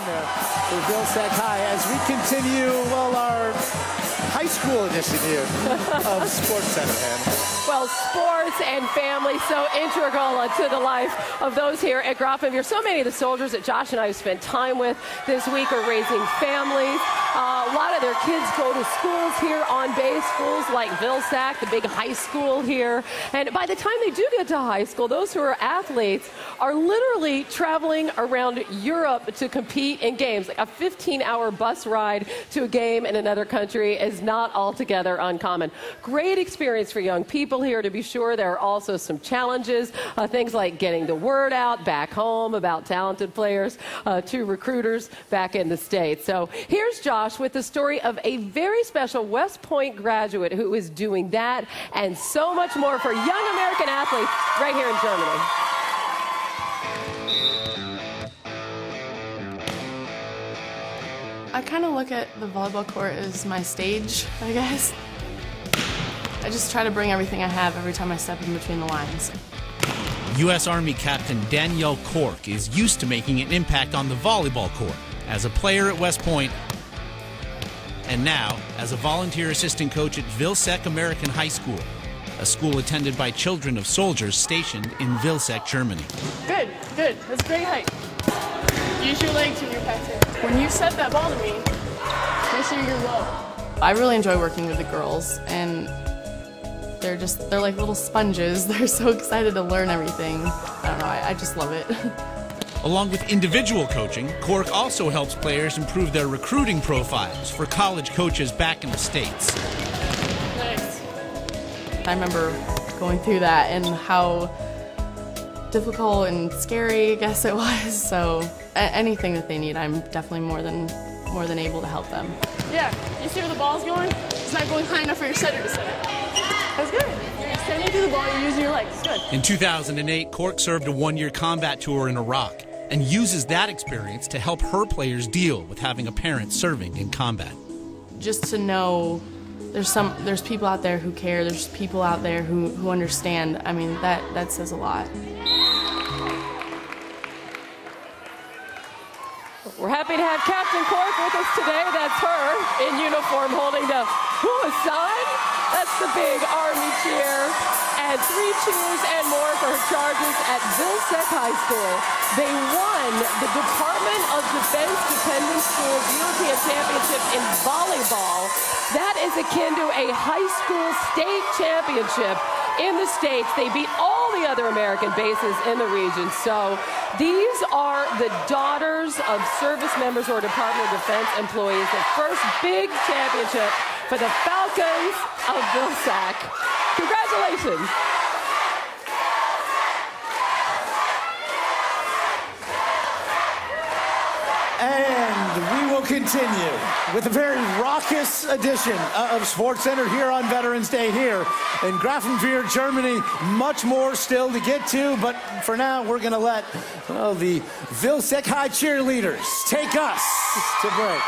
there for Vilseck High as we continue, well, our high school edition here of Sports Center, Hannah. Well, sports and family so integral to the life of those here at Grafenwoehr. So many of the soldiers that Josh and I have spent time with this week are raising families. A lot of their kids go to schools here on base, schools like Vilseck, the big high school here. And by the time they do get to high school, those who are athletes are literally traveling around Europe to compete in games. Like a 15-hour bus ride to a game in another country is not altogether uncommon. Great experience for young people here, to be sure. There are also some challenges, things like getting the word out back home about talented players to recruiters back in the States. So here's Josh with the story of a very special West Point graduate who is doing that and so much more for young American athletes right here in Germany. I kind of look at the volleyball court as my stage, I guess. I just try to bring everything I have every time I step in between the lines. U.S. Army Captain Danielle Cork is used to making an impact on the volleyball court as a player at West Point and now as a volunteer assistant coach at Vilseck American High School, a school attended by children of soldiers stationed in Vilseck, Germany. Good, good. That's great height. Use your legs when you're passing. When you set that ball to me, make sure you're low. I really enjoy working with the girls, and they're like little sponges. They're so excited to learn everything. I don't know, I just love it. Along with individual coaching, Cork also helps players improve their recruiting profiles for college coaches back in the States. Nice. I remember going through that and how difficult and scary, I guess it was. So anything that they need, I'm definitely more than able to help them. Yeah, you see where the ball's going? It's not going high enough for your setter to set it. That's good. You're extending through the ball, you're using your legs. Good. In 2008, Cork served a one-year combat tour in Iraq and uses that experience to help her players deal with having a parent serving in combat. Just to know there's people out there who care, there's people out there who understand, I mean, that says a lot. We're happy to have Captain Cork with us today. That's her in uniform holding the Hua sign. That's the big Army cheer. And 3 cheers and more for her charges at Vilseck High School. They won the Department of Defense Dependent Schools European Championship in volleyball. That is akin to a high school state championship in the States. They beat all the other American bases in the region. So these are the daughters of service members or Department of Defense employees. The first big championship for the Falcons of Vilseck. Congratulations. And we will continue with a very raucous edition of Sports Center here on Veterans Day here in Grafenwoehr, Germany. Much more still to get to, but for now we're going to let the Vilseck High cheerleaders take us to break.